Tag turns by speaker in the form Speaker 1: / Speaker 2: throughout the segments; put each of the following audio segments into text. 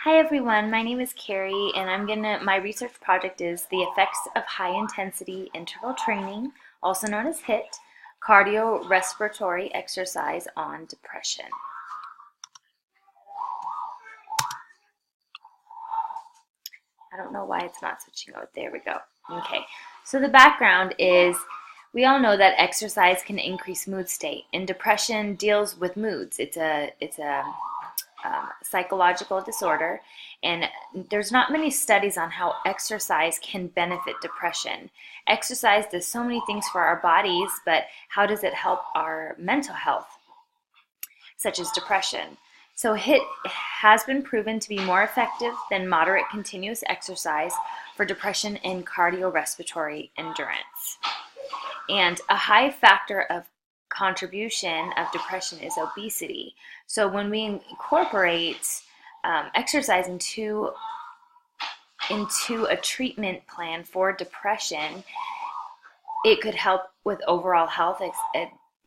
Speaker 1: Hi everyone, my name is Carrie and my research project is the effects of high intensity interval training, also known as HIIT, cardiorespiratory exercise on depression. I don't know why it's not switching out. There we go. Okay, so the background is we all know that exercise can increase mood state, and depression deals with moods. It's a psychological disorder, and there's not many studies on how exercise can benefit depression. Exercise does so many things for our bodies, but how does it help our mental health, such as depression? So HIIT has been proven to be more effective than moderate continuous exercise for depression and cardiorespiratory endurance. And a high factor of contribution of depression is obesity. So when we incorporate exercise into a treatment plan for depression, it could help with overall health,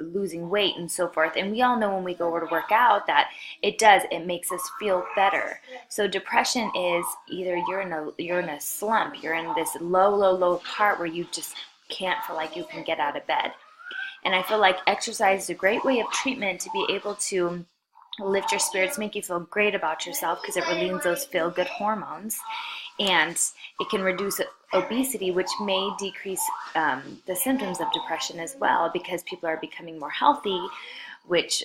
Speaker 1: losing weight and so forth. And we all know when we go to work out that it makes us feel better. So depression is either you're in a slump, you're in this low part where you just can't feel like you can get out of bed. And I feel like exercise is a great way of treatment to be able to lift your spirits, make you feel great about yourself because it releases those feel-good hormones. And it can reduce obesity, which may decrease the symptoms of depression as well because people are becoming more healthy, which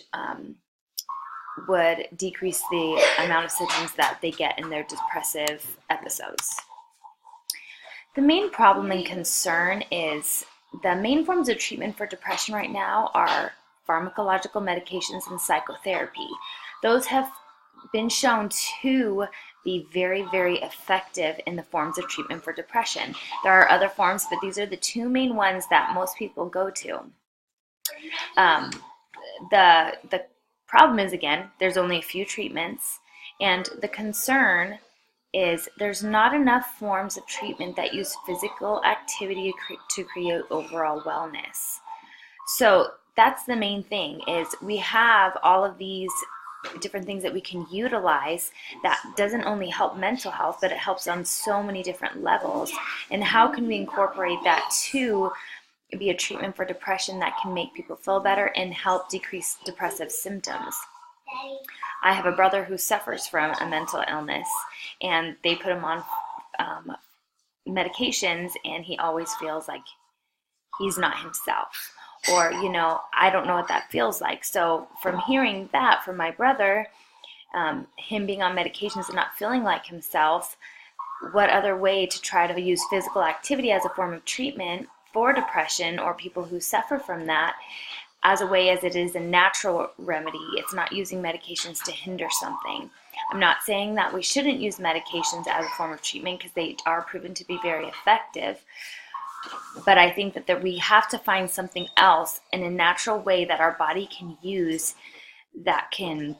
Speaker 1: would decrease the amount of symptoms that they get in their depressive episodes. The main problem and concern is the main forms of treatment for depression right now are pharmacological medications and psychotherapy. Those have been shown to be very effective in the forms of treatment for depression. There are other forms, but these are the two main ones that most people go to. The problem is, again, there's only a few treatments, and the concern is there's not enough forms of treatment that use physical activity to create overall wellness. So that's the main thing, is we have all of these different things that we can utilize that doesn't only help mental health, but it helps on so many different levels. And how can we incorporate that to be a treatment for depression that can make people feel better and help decrease depressive symptoms? I have a brother who suffers from a mental illness, and they put him on medications, and he always feels like he's not himself. Or, I don't know what that feels like. So from hearing that from my brother, him being on medications and not feeling like himself, what other way to try to use physical activity as a form of treatment for depression or people who suffer from that, as a way as it is a natural remedy. It's not using medications to hinder something. I'm not saying that we shouldn't use medications as a form of treatment because they are proven to be very effective. But I think that we have to find something else in a natural way that our body can use that can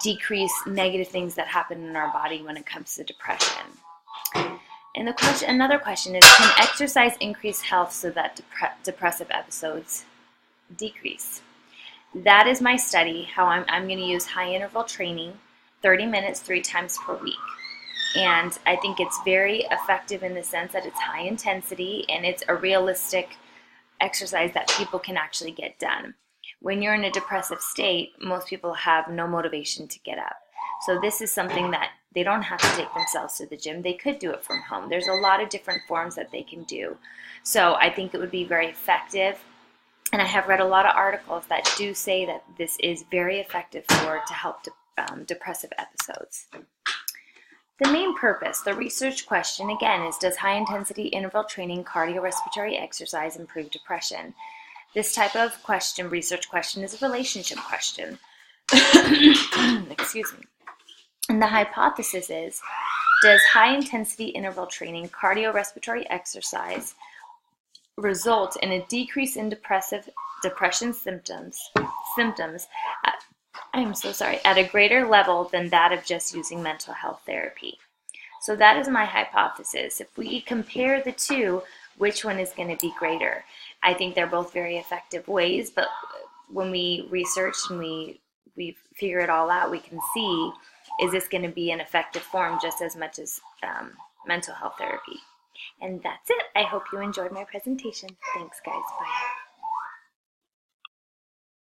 Speaker 1: decrease negative things that happen in our body when it comes to depression. And another question is, can exercise increase health so that depressive episodes decrease? That is my study, how I'm going to use high interval training, 30 minutes, 3 times per week. And I think it's very effective in the sense that it's high intensity and it's a realistic exercise that people can actually get done. When you're in a depressive state, most people have no motivation to get up. So this is something that they don't have to take themselves to the gym. They could do it from home. There's a lot of different forms that they can do. So I think it would be very effective. And I have read a lot of articles that do say that this is very effective to help depressive episodes. The main purpose, the research question, again, is does high-intensity interval training cardiorespiratory exercise improve depression? This type of research question, is a relationship question. Excuse me. And the hypothesis is, does high-intensity interval training cardiorespiratory exercise result in a decrease in depression symptoms at a greater level than that of just using mental health therapy? So that is my hypothesis. If we compare the two, which one is going to be greater? I think they're both very effective ways, but when we research and we figure it all out, we can see is this going to be an effective form just as much as mental health therapy? And that's it. I hope you enjoyed my presentation. Thanks, guys. Bye.